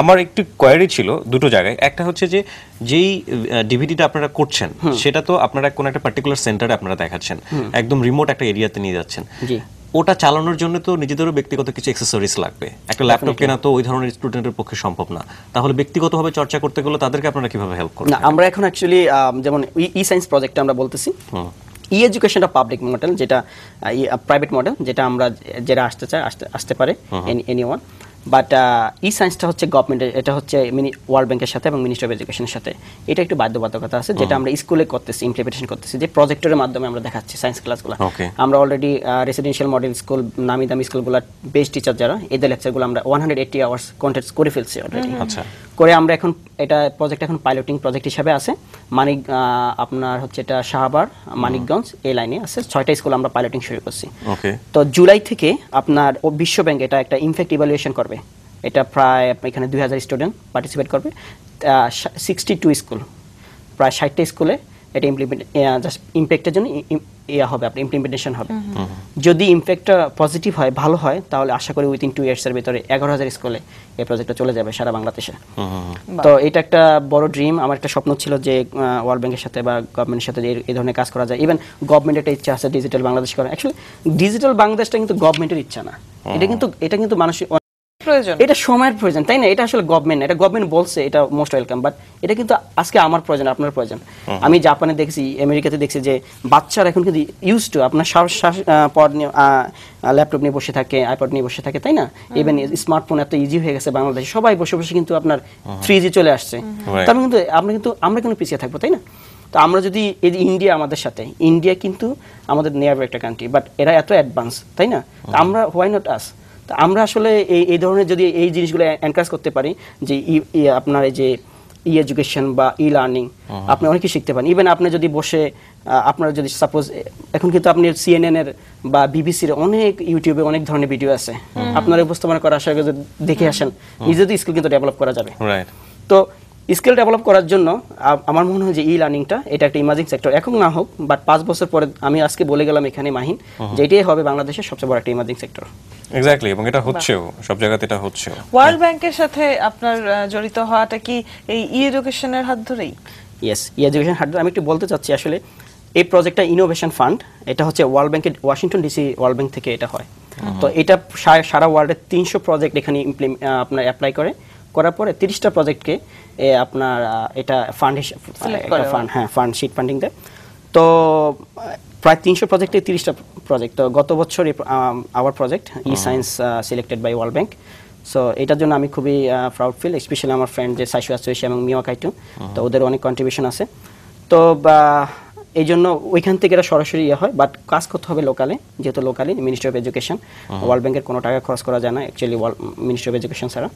আমার একটু কোয়েরি ছিল দুটো জায়গায়, একটা হচ্ছে যে যেই ডিভিডিটা আপনারা করছেন সেটা তো আপনারা কোন একটা পার্টিকুলার সেন্টারে আপনারা দেখাচ্ছেন, একদম রিমোট একটা এরিয়াতে নিয়ে যাচ্ছেন। ওটা চালানোর জন্য তো নিজেদেরও ব্যক্তিগত কিছু অ্যাক্সেসরিজ লাগবে, একটা ল্যাপটপ কেনা তো ওই ধরনের স্টুডেন্টের পক্ষে সম্ভব না। তাহলে ব্যক্তিগতভাবে চর্চা করতে গেলে তাদেরকে আপনারা কিভাবে হেল্প করবেন? না, আমরা এখন অ্যাকচুয়ালি যেমন ই সায়েন্স প্রজেক্টে আমরা বলতেছি ই এডুকেশনটা পাবলিক মডেল, যেটা প্রাইভেট মডেল, যেটা আমরা যারা আসতে চায় আসতে পারে এনিওয়ান। বাট ই সায়েন্সটা হচ্ছে গভর্নমেন্টের, এটা হচ্ছে ওয়ার্ল্ড ব্যাংকের সাথে এবং মিনিস্ট্রি অফ এডুকেশনের সাথে এটা একটু বাধ্যবাধকতা আছে, যেটা আমরা স্কুলে করতেছি, ইমপ্লিমেন্টেশন করতেছি, যে প্রজেক্টরের মাধ্যমে আমরা দেখাচ্ছি সায়েন্স ক্লাসগুলো। আমরা অলরেডি রেসিডেন্সিয়াল মডেল স্কুল, নামি দামি স্কুলগুলোর বেস্ট টিচার যারা, এদের লেকচারগুলো আমরা 180 আওয়ার্স কন্টেন্ট করে ফেলছি অলরেডি। করে আমরা এখন এটা প্রজেক্ট এখন পাইলটিং প্রজেক্ট হিসাবে আছে আপনার হচ্ছে এটা শাহবাগ, মানিকগঞ্জ এই লাইনে আছে 6টা স্কুল আমরা পাইলটিং শুরু করছি। তো জুলাই থেকে আপনার বিশ্ব ব্যাংক এটা একটা ইমপ্যাক্ট ইভ্যালুয়েশন করবে, এটা প্রায় এখানে 2000 স্টুডেন্ট পার্টিসিপেট করবে, 62 স্কুল, প্রায় 60টা স্কুলে এটা ইমপ্যাক্টের জন্য হবে, আপনার ইমপ্লিমেন্টেশন হবে। যদি ইমপ্যাক্টটা পজিটিভ হয়, ভালো হয়, তাহলে আশা করি উইথিন 2 ইয়ার্সের ভিতরে 11,000 স্কুলে এই প্রজেক্টটা চলে যাবে সারা বাংলাদেশে। তো এটা একটা বড় ড্রিম, আমার একটা স্বপ্ন ছিল যে ওয়ার্ল্ড ব্যাংকের সাথে বা গভর্নমেন্টের সাথে এই ধরনের কাজ করা যায়। ইভেন গভর্নমেন্টের একটা ইচ্ছা আছে ডিজিটাল বাংলাদেশ করা। অ্যাকচুয়ালি ডিজিটাল বাংলাদেশটা কিন্তু গভর্নমেন্টের ইচ্ছা না, এটা কিন্তু মানুষের প্রয়োজন, এটা সময়ের প্রয়োজন, তাই না? এটা আসলে গভর্নমেন্ট বলছে এটা মোস্ট ওয়েলকাম, বাট এটা কিন্তু আজকে আমার প্রয়োজন, আপনার প্রয়োজন। আমি জাপানে দেখছি, আমেরিকাতে দেখছি যে বাচ্চারা এখন কিন্তু ইউজ টু আপনার ল্যাপটপ নিয়ে বসে থাকে, আইপ্যাড নিয়ে বসে থাকে, তাই না? ইভেন স্মার্টফোন এত ইজি হয়ে গেছে বাংলাদেশে, সবাই বসে বসে কিন্তু আপনার 3G চলে আসছে। তবে কিন্তু আমরা কিন্তু পিছিয়ে থাকবো, তাই না? তো আমরা যদি এই যে ইন্ডিয়া আমাদের সাথে, ইন্ডিয়া কিন্তু আমাদের নিয়ারবাই একটা কান্ট্রি, বাট এরা এত অ্যাডভান্স, তাই না? আমরা হোয়াই নট আস? তো আমরা আসলে এই ধরনের যদি এই জিনিসগুলো এনকারেজ করতে পারি, যে আপনার এই যে ই এডুকেশন বা ই লার্নিং, আপনি অনেক কিছু শিখতে পারেন। ইভেন আপনি যদি বসে আপনারা যদি সাপোজ এখন কিন্তু আপনি CNN এর বা বিবিসির অনেক ইউটিউবে অনেক ধরনের ভিডিও আছে, আপনারা উপস্থাপনা করা আশা করি দেখে আসেন, নিজেদের স্কিল কিন্তু ডেভেলপ করা যাবে। তো স্কিল ডেভেলপ করার জন্য আমার মনে হয় যে ই লার্নিংটা এটা একটা ইমার্জিং সেক্টর, এখন না হোক, বাট 5 বছর পরে আমি আজকে বলে গেলাম এখানে মাহিন, যে এটাই হবে বাংলাদেশের সবচেয়ে বড় একটা ইমার্জিং সেক্টর। এক্স্যাক্টলি, এবং এটা হচ্ছেও সব জায়গাতে, এটা হচ্ছে। ওয়ার্ল্ড ব্যাংকের সাথে আপনার জড়িত হওয়াটা কি এই ই এডুকেশনের হাত ধরেই? ইয়েস, ই এডুকেশন হাত ধরে। আমি একটু বলতে চাচ্ছি আসলে এই প্রজেক্টটা ইনোভেশন ফান্ড, এটা হচ্ছে ওয়ার্ল্ড ব্যাংকের ওয়াশিংটন ডিসি ওয়ার্ল্ড ব্যাংক থেকে এটা হয়। তো এটা সারা ওয়ার্ল্ডের 300 প্রজেক্ট এখানে আপনার অ্যাপ্লাই করার পরে 30টা প্রজেক্টকে আপনার এটা ফান্ড শিট ফান্ডিং দেয়। তো প্রায় 300 প্রজেক্টে 30টা প্রজেক্ট। তো গত বছর আওয়ার প্রজেক্ট ই science selected by World Bank. So এটার জন্য আমি খুবই প্রাউড ফিল, স্পেশালি আমার ফ্রেন্ড যে সাইশু আসোসি এবং মিওয়া কাইটু, তো ওদের অনেক কন্ট্রিবিউশন আছে। তো এই জন্য ওইখান থেকে এটা সরাসরি হয়, বাট কাজ করতে হবে লোকালে, যেহেতু locally ministry of education, world ব্যাংকের কোনো টাকা খরচ করা যায় না অ্যাকচুয়ালি মিনিস্ট্রি অফ এডুকেশন ছাড়া।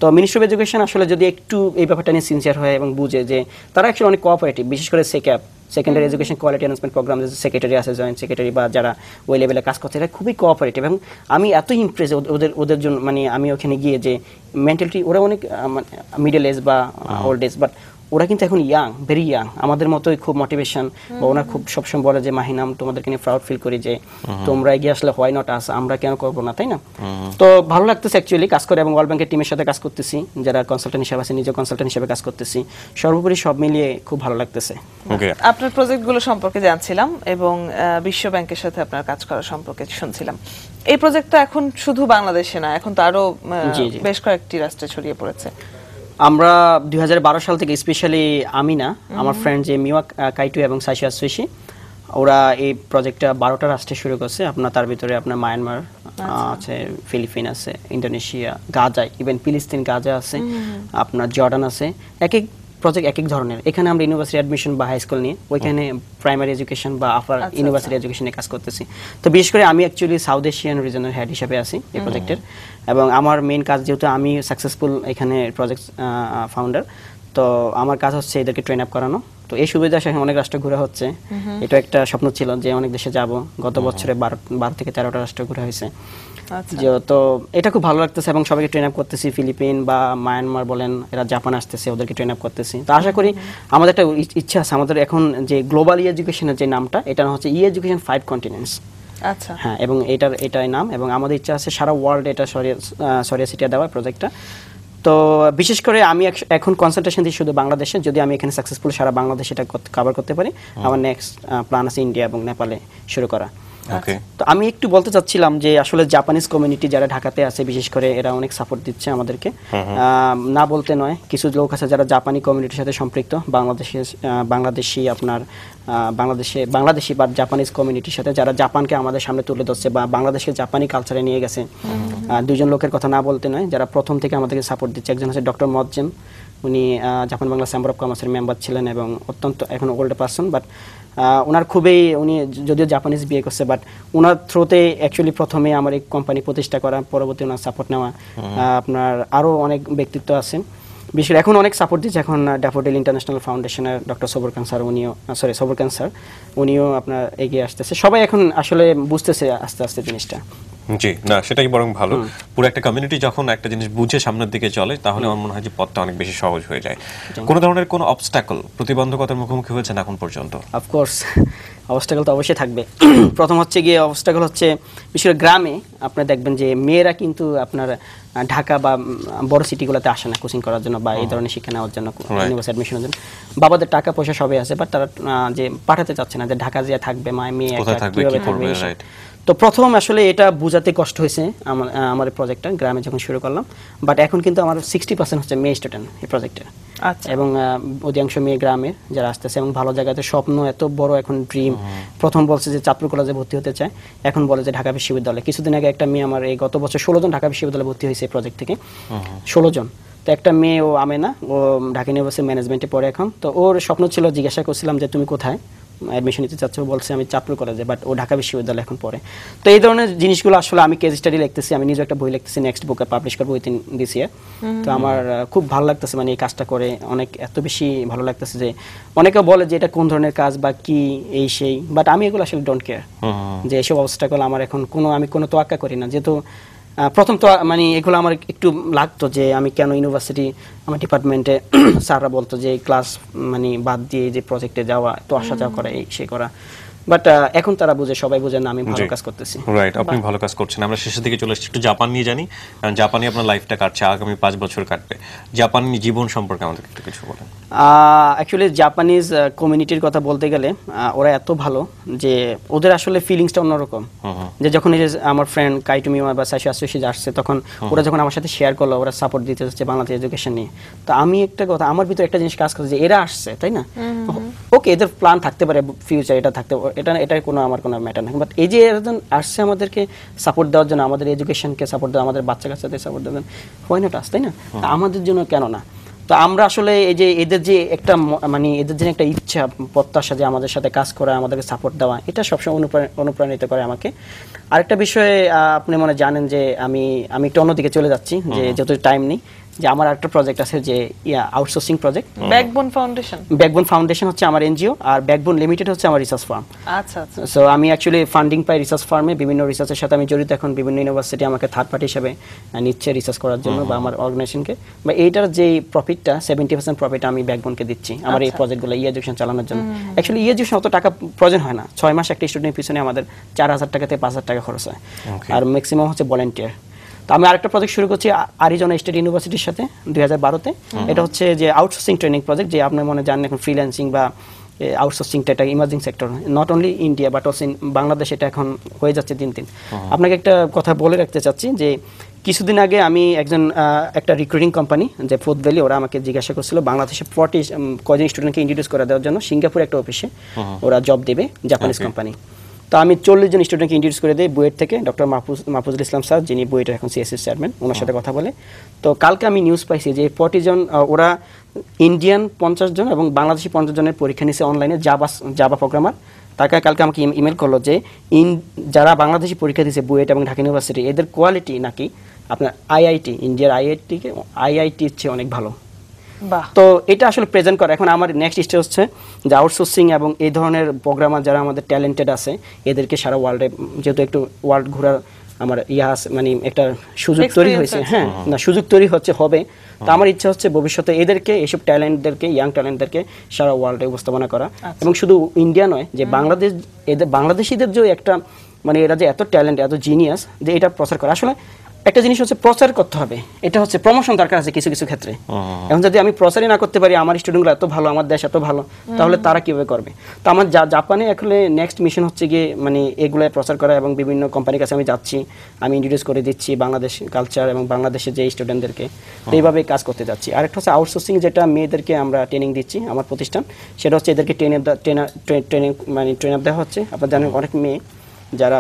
তো মিনিস্ট্রি অফ এডুকেশন আসলে যদি একটু এই ব্যাপারটা নিয়ে সিনসিয়ার হয় এবং বুঝে যে তারা অ্যাকচুয়ালি অনেক কোঅপারেটিভ, বিশেষ করে সেক্যাপ, secondary education quality enhancement programme, যে সেক্রেটারি আছে, জয়েন্ট সেক্রেটারি বা যারা ওই লেভেলে কাজ করছে, এটা খুবই কোঅপারেটিভ। এবং আমি এত ইমপ্রেস ওদের জন্য, মানে আমি ওখানে গিয়ে যে মেন্টালিটি, ওরা অনেক মিডল এজ বা ওল্ড এজ, বাট ওরা কিন্তু এখন ইয়াং, ভেরি ইয়াং, আমাদের মতোই খুব মোটিভেশন। বা ওনার খুব সবসময় বলে যে মাহিনাম, তোমাদেরকে নিয়ে প্রাউড ফিল করি যে তোমরা এগিয়ে আসলে হোয়াই নট আস, আমরা কেন করবো না, তাই না? তো ভালো লাগতেছে অ্যাকচুয়ালি কাজ করে, এবং ওয়ার্ল্ড ব্যাংকের টিমের সাথে কাজ করতেছি, যারা কনসালটেন্ট হিসেবে আছে, নিজেও কনসালটেন্ট হিসেবে কাজ করতেছি। সর্বোপরি সব মিলিয়ে খুব ভালো লাগতেছে। আপনার প্রজেক্টগুলো সম্পর্কে জানছিলাম এবং বিশ্ব ব্যাংকের সাথে আপনার কাজ করা সম্পর্কে শুনছিলাম। এই প্রজেক্ট তো এখন শুধু বাংলাদেশে না, এখন তো আরো বেশ কয়েকটি রাষ্ট্রে ছড়িয়ে পড়েছে। আমরা 2012 সাল থেকে, স্পেশালি আমি না, আমার ফ্রেন্ড যে মিওয়া কাইটু এবং সাইশু আসোসি, ওরা এই প্রজেক্টটা 12টা রাষ্ট্রে শুরু করছে। আপনার তার ভিতরে আপনার মায়ানমার আছে, ফিলিপিন আছে, ইন্দোনেশিয়া, গাজা, ইভেন ফিলিস্তিন গাজা আছে, আপনার জর্ডান আছে। এক এক প্রজেক্ট এক এক ধরনের। এখানে আমরা ইউনিভার্সিটি অ্যাডমিশন বা হাই স্কুল নিয়ে, ওইখানে প্রাইমারি এডুকেশন বা আপার ইউনিভার্সিটি এডুকেশনে কাজ করতেছি। তো বিশেষ করে আমি অ্যাকচুয়ালি সাউথ এশিয়ান রিজনের হেড হিসেবে আছি এই প্রজেক্টের, এবং আমার মেইন কাজ, যেহেতু আমি সাকসেসফুল এখানে প্রজেক্ট ফাউন্ডার, তো আমার কাজ হচ্ছে এদেরকে ট্রেন আপ করানো। তো এই সুবিধা সেখানে অনেক রাষ্ট্র ঘোরা হচ্ছে, এটা একটা স্বপ্ন ছিল যে অনেক দেশে যাব। গত বছরে 12 থেকে 13টা রাষ্ট্র ঘোরা হয়েছে। তো এটা খুব ভালো লাগতেছে, এবং সবাইকে ট্রেন আপ করতেছি। ফিলিপিন বা মায়ানমার বলেন, এরা জাপান আসতেছে, ওদেরকে ট্রেন আপ করতেছি। তো আশা করি আমাদের একটা ইচ্ছা আছে, আমাদের এখন যে গ্লোবাল ই এডুকেশনের যে নামটা, এটা হচ্ছে ই এডুকেশন 5 কন্টিনেন্টস। আচ্ছা, হ্যাঁ, এবং এটাই নাম, এবং আমাদের ইচ্ছা আছে সারা ওয়ার্ল্ড এটা সরিয়ে ছিটিয়ে দেওয়া প্রজেক্টটা। তো বিশেষ করে আমি এখন কনসেন্ট্রেশন দিই শুধু বাংলাদেশে, যদি আমি এখানে সাকসেসফুল সারা বাংলাদেশ এটা কভার করতে পারি, আমার নেক্সট প্ল্যান আছে ইন্ডিয়া এবং নেপালে শুরু করা। তো আমি একটু বলতে চাচ্ছিলাম যে আসলে জাপানিজ কমিউনিটি যারা ঢাকাতে আছে বিশেষ করে এরা অনেক সাপোর্ট দিচ্ছে আমাদেরকে, না বলতে নয়, কিছু লোক আছে যারা জাপানি কমিউনিটির সাথে সম্পৃক্ত, বাংলাদেশি বা জাপানিজ কমিউনিটির সাথে, যারা জাপানকে আমাদের সামনে তুলে ধরছে বা বাংলাদেশকে জাপানি কালচারে নিয়ে গেছে। দুইজন লোকের কথা না বলতে নয়, যারা প্রথম থেকে আমাদেরকে সাপোর্ট দিচ্ছে। একজন হচ্ছে ডক্টর মজ্জেম, উনি জাপান বাংলা চেম্বার অফ কমার্সের মেম্বার ছিলেন এবং অত্যন্ত এখন ওল্ড পারসন, বাট ওনার উনি যদিও জাপানিজ বিয়ে করছে, বাট ওনার থ্রুতে অ্যাকচুয়ালি প্রথমে আমার এই কোম্পানি প্রতিষ্ঠা করা, পরবর্তী ওনার সাপোর্ট নেওয়া। আপনার আরও অনেক ব্যক্তিত্ব আছেন, বিশেষ করে এখন অনেক সাপোর্ট দিচ্ছে এখন ড্যাফোডিল ইন্টারন্যাশনাল ফাউন্ডেশনের ডক্টর সবরকান স্যার, উনিও আপনার এগিয়ে আসতেছে। সবাই এখন আসলে বুঝতেছে আস্তে আস্তে জিনিসটা। জি, না সেটাই বরং ভালো। পুরো একটা কমিউনিটি যখন একটা জিনিস বুঝে সামনের দিকে চলে, তাহলে আমার মনে হয় যে পথটা অনেক বেশি সহজ হয়ে যায়। কোনো ধরনের কোনো অবস্টাকল, প্রতিবন্ধকতার মুখোমুখি হয়েছেন এখন পর্যন্ত? অফকোর্স অবস্টাকল তো অবশ্যই থাকবে। প্রথম হচ্ছে গিয়ে অবস্টাকল হচ্ছে বিশেষ করে গ্রামে আপনারা দেখবেন যে মেয়েরা কিন্তু আপনার ঢাকা বা বড় সিটিগুলোতে আসে না কোচিং করার জন্য বা এই ধরনের শিক্ষা নেওয়ার জন্য, ইউনিভার্সিটি অ্যাডমিশনের জন্য। বাবাদের টাকা পয়সা সবই আছে, বাট তারা যে পাঠাতে চাচ্ছে না, যে ঢাকা যে থাকবে মেয়ে কিভাবে থাকবে। তো প্রথম আসলে এটা বোঝাতে কষ্ট হয়েছে আমার প্রজেক্টটা গ্রামে যখন শুরু করলাম, বাট এখন কিন্তু আমার 60% হচ্ছে মেয়ে স্টুডেন্ট এই প্রজেক্টের। এবং অধিকাংশ মেয়ে গ্রামের যারা আসতেছে এবং ভালো জায়গাতে স্বপ্ন, এত বড় এখন ড্রিম। প্রথম বলছে যে চাঁদপুর কলেজে ভর্তি হতে চায়, এখন বলে যে ঢাকা বিশ্ববিদ্যালয়ে। কিছুদিন আগে একটা মেয়ে আমার এই গত বছর 16 জন ঢাকা বিশ্ববিদ্যালয়ে ভর্তি হয়েছে এই প্রজেক্ট থেকে, 16 জন। তো একটা মেয়ে, ও আমেনা, ও ঢাকা ইউনিভার্সিটি ম্যানেজমেন্টে পড়ে এখন। তো ওর স্বপ্ন ছিল, জিজ্ঞাসা করছিলাম যে তুমি কোথায় অ্যাডমিশন নিতে চাচ্ছ, বলছে আমি চাঁদপুর কলেজে, বাট ও ঢাকা বিশ্ববিদ্যালয়ে এখন পড়ে। তো এই ধরনের জিনিসগুলো আসলে আমি কেস স্টাডি লিখতেছি, আমি নিজে একটা বই লিখতেছি, নেক্সট বুকে পাবলিশ করবো উইথিন দিস ইয়ার। তো আমার খুব ভালো লাগতেছে, মানে এই কাজটা করে অনেক এত বেশি ভালো লাগতেছে যে অনেকে বলে যে এটা কোন ধরনের কাজ বা কি এই সেই, বাট আমি এগুলো আসলে ডোন্ট কেয়ার যে এসব অবস্টাকল আমার এখন আমি কোনো তোয়াক্কা করি না। যেহেতু প্রথম তো মানে এগুলো আমার একটু লাগতো যে আমি কেন ইউনিভার্সিটি, আমার ডিপার্টমেন্টে স্যাররা বলতো যে ক্লাস মানে বাদ দিয়ে যে প্রজেক্টে যাওয়া, তো আসা যাওয়া করা, এই সে করা, বাট এখন তারা বুঝে, সবাই বুঝে না আমি ভালো কাজ করতেছি। রাইট, আপনি ভালো কাজ করছেন। আমরা শেষের দিকে চলে এসেছি, একটু জাপান নিয়ে জানি, কারণ জাপানে আপনার লাইফটা কাটছে, আগামী 5 বছর কাটবে। জাপানি জীবন সম্পর্কে আমাদের একটু কিছু বলেন। অ্যাকচুয়ালি জাপানিজ কমিউনিটির কথা বলতে গেলে ওরা এত ভালো যে ওদের আসলে ফিলিংসটা অন্যরকম। যে যখন এই যে আমার ফ্রেন্ড কাইটুমিমা বা সাইশো আসুশি আসছে, তখন ওরা যখন আমার সাথে শেয়ার করলো ওরা সাপোর্ট দিতে যাচ্ছে বাংলাদেশ এডুকেশন নিয়ে, তো আমি একটা কথা, আমার ভিতরে একটা জিনিস কাজ করছে যে এরা আসছে, তাই না, ওকে এদের প্ল্যান থাকতে পারে ফিউচার, এটা থাকতে, এটা কোনো আমার কোনো ম্যাটার না, বাট এই যে এরা আসছে আমাদেরকে সাপোর্ট দেওয়ার জন্য, আমাদের এডুকেশনকে সাপোর্ট দেওয়া, আমাদের বাচ্চা কাচ্চাদের সাপোর্ট দেওয়ার, হোয়াই নট আস, তাই না, আমাদের জন্য কেন না। তো আমরা আসলে এই যে এদের যে একটা মানে এদের যে একটা ইচ্ছা প্রত্যাশা যে আমাদের সাথে কাজ করা, আমাদেরকে সাপোর্ট দেওয়া, এটা সবসময় অনুপ্রাণিত করে আমাকে। আরেকটা বিষয়ে আপনি মনে জানেন যে আমি একটু অন্যদিকে চলে যাচ্ছি, যে যত টাইম নেই, যে আমার একটা প্রজেক্ট আছে যে আউটসোর্সিং প্রজেক্ট, ব্যাকবোন ফাউন্ডেশন হচ্ছে আমার এনজিও, আর ব্যাকবোন লিমিটেড হচ্ছে আমার রিসার্চ ফার্ম। আচ্ছা আচ্ছা। সো আমি অ্যাকচুয়ালি ফান্ডিং পাই রিসার্চ ফার্মে, বিভিন্ন রিসার্চের সাথে আমি জড়িত। এখন বিভিন্ন ইউনিভার্সিটি আমাকে থার্ড পার্টি হিসেবে নিচ্ছে রিসার্চ করার জন্য, বা আমার অর্গানাইজেশনকে, বা এইটার যে প্রফিটটা 70% প্রফিট আমি ব্যাকবোনকে দিচ্ছি আমার এই প্রজেক্টগুলো এডুকেশন চালানোর জন্য। অ্যাকচুয়ালি এডুকেশন অত টাকা প্রয়োজন হয় না, 6 মাস একটা স্টুডেন্টের পিছনে আমাদের 4000 টাকা থেকে 5000 টাকা খরচ হয়, আর ম্যাক্সিমাম হচ্ছে ভলান্টিয়ার। তো আমি আরেকটা প্রজেক্ট শুরু করছি আরিজোনা স্টেট ইউনিভার্সিটির সাথে 2012-তে। এটা হচ্ছে যে আউটসোর্সিং ট্রেনিং প্রজেক্ট, যে আপনি মনে জানেন এখন ফ্রিল্যান্সিং বা আউটসোর্সিংটা একটা emerging sector, not only India but also Bangladesh, এটা এখন হয়ে যাচ্ছে দিন দিন। আপনাকে একটা কথা বলে রাখতে চাচ্ছি যে কিছুদিন আগে আমি একটা রিক্রুটিং কোম্পানি যে ফুড ভ্যালি, ওরা আমাকে জিজ্ঞাসা করছিল বাংলাদেশে 40 কজন স্টুডেন্টকে ইন্ট্রোডিউস করে দেওয়ার জন্য সিঙ্গাপুর একটা অফিসে ওরা জব দেবে, জাপানিজ কোম্পানি। তো আমি 40 জন স্টুডেন্টকে ইন্ট্রোডিউস করে দিই বুয়েট থেকে, ডক্টর মাহফুজুল ইসলাম স্যার, যিনি বুয়েটের এখন সিএসসি চেয়ারম্যান, ওনার সাথে কথা বলে। তো কালকে আমি নিউজ পাইছি যে 40 জন, ওরা ইন্ডিয়ান 50 জন এবং বাংলাদেশি 50 জনের পরীক্ষা নিচ্ছে অনলাইনে, জাভা প্রোগ্রামার। তাকে কালকে আমাকে ইমেল করলো যে যারা বাংলাদেশি পরীক্ষা দিচ্ছে বুয়েট এবং ঢাকা ইউনিভার্সিটি, এদের কোয়ালিটি নাকি আপনার ইন্ডিয়ার আইআইটির চেয়ে অনেক ভালো। তো এটা আসলে প্রেজেন্ট করে। এখন আমার নেক্সট স্টেজ হচ্ছে যে আউটসোর্সিং এবং এই ধরনের প্রোগ্রামার যারা আমাদের ট্যালেন্টেড আছে, এদেরকে সারা ওয়ার্ল্ডে, যেহেতু একটু ওয়ার্ল্ড ঘোরার আমার মানে একটা সুযোগ তৈরি হয়েছে, হ্যাঁ না সুযোগ তৈরি হবে। তো আমার ইচ্ছা হচ্ছে ভবিষ্যতে এদেরকে, এইসব ট্যালেন্টদেরকে, ইয়াং ট্যালেন্টদেরকে সারা ওয়ার্ল্ডে উপস্থাপনা করা। এবং শুধু ইন্ডিয়া নয়, যে বাংলাদেশিদের যে একটা মানে এরা যে এত ট্যালেন্ট, এত জিনিয়াস, যে এটা প্রচার করা। আসলে একটা জিনিস হচ্ছে প্রচার করতে হবে, এটা হচ্ছে প্রমোশন দরকার আছে কিছু কিছু ক্ষেত্রে। এখন যদি আমি প্রচারই না করতে পারি, আমার স্টুডেন্টগুলো এত ভালো, আমার দেশ এত ভালো, তাহলে তারা কিভাবে করবে? তো আমার জাপানে আসলে নেক্সট মিশন হচ্ছে গিয়ে মানে এগুলো প্রচার করা, এবং বিভিন্ন কোম্পানির কাছে আমি যাচ্ছি, আমি ইন্ট্রোডিউস করে দিচ্ছি বাংলাদেশ কালচার এবং বাংলাদেশের যে স্টুডেন্টদেরকে, তো এইভাবে কাজ করতে যাচ্ছি। আরেকটা হচ্ছে আউটসোর্সিং, যেটা মেয়েদেরকে আমরা ট্রেনিং দিচ্ছি আমার প্রতিষ্ঠান, সেটা হচ্ছে এদেরকে ট্রেন আপ দেওয়া হচ্ছে। আপনার জানেন অনেক মেয়ে যারা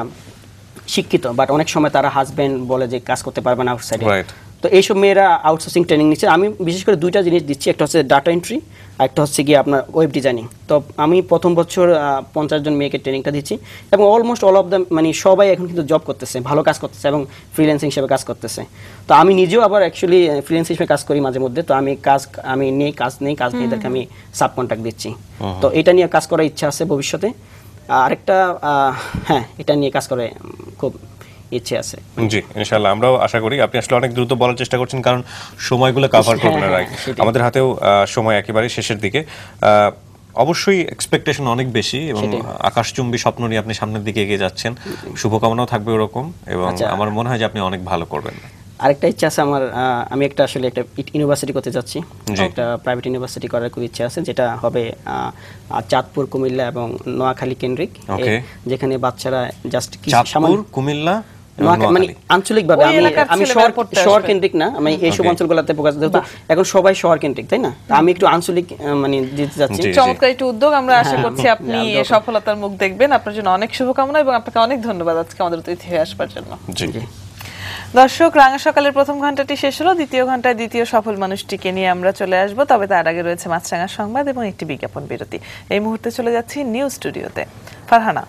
শিক্ষিত, বাট অনেক সময় তারা হাজব্যান্ড বলে যে কাজ করতে পারবে না আউটসাইডে, তো এইসব মেয়েরা আউটসোর্সিং ট্রেনিং নিচ্ছে। আমি বিশেষ করে দুইটা জিনিস দিচ্ছি, একটা হচ্ছে ডাটা এন্ট্রি, আর একটা হচ্ছে গিয়ে আপনার ওয়েব ডিজাইনিং। তো আমি প্রথম বছর 50 জন মেয়েকে ট্রেনিংটা দিচ্ছি, এবং অলমোস্ট অল অফ দ্য মানে সবাই এখন কিন্তু জব করতেছে, ভালো কাজ করতেছে এবং ফ্রিল্যান্সিং হিসেবে কাজ করতেছে। তো আমি নিজেও আবার অ্যাকচুয়ালি ফ্রিল্যান্স হিসেবে কাজ করি মাঝে মধ্যে, তো আমি কাজ নেই এদেরকে আমি সাব কন্ট্রাক্ট দিচ্ছি। তো এটা নিয়ে কাজ করার ইচ্ছা আছে ভবিষ্যতে। আরেকটা হ্যাঁ, এটা নিয়ে কাজ করে খুব ইচ্ছে আছে। জি, ইনশাআল্লাহ আমরাও আশা করি। আপনি আসলে অনেক দ্রুত বলার চেষ্টা করছেন, কারণ সময়গুলো কভার করবেন না, রাইট? আমাদের হাতেও সময় একেবারে শেষের দিকে। অবশ্যই এক্সপেকটেশন অনেক বেশি এবং আকাশচুম্বী স্বপ্ন নিয়ে আপনি সামনের দিকে এগিয়ে যাচ্ছেন। শুভকামনাও থাকবে ওরকম, এবং আমার মনে হয় যে আপনি অনেক ভালো করবেন। আরেকটা ইচ্ছা আছে আমার, আমি একটা ইউনিভার্সিটি করতে যাচ্ছি, একটা প্রাইভেট ইউনিভার্সিটি করার খুব ইচ্ছা আছে, যেটা হবে চাঁদপুর, কুমিল্লা এবং নোয়াখালী কেন্দ্রিক, যেখানে বাচ্চারা জাস্ট চাঁদপুর, কুমিল্লা মানে আঞ্চলিক ভাবে, আমি শহর কেন্দ্রিক না, আমি এইসব অঞ্চলগুলোতে ফোকাস দেব। এখন সবাই শহর কেন্দ্রিক, তাই না? আমি একটু আঞ্চলিক মানে দিতে যাচ্ছি। চমৎকার একটি উদ্যোগ, আমরা আশা করছি আপনি সফলতার মুখ দেখবেন। আপনার জন্য অনেক শুভকামনা এবং আপনাকে অনেক ধন্যবাদ আজকে আমাদের অতিথি হয়ে আসবার জন্য। জি। দর্শক, রাঙা সকালের প্রথম ঘন্টাটি শেষ হলো, দ্বিতীয় ঘন্টায় দ্বিতীয় সফল মানুষটিকে নিয়ে আমরা চলে আসব। তবে তার আগে রয়েছে মাছরাঙা সংবাদ এবং একটি বিজ্ঞাপন বিরতি। এই মুহূর্তে চলে যাচ্ছি নিউজ স্টুডিওতে। ফারহানা।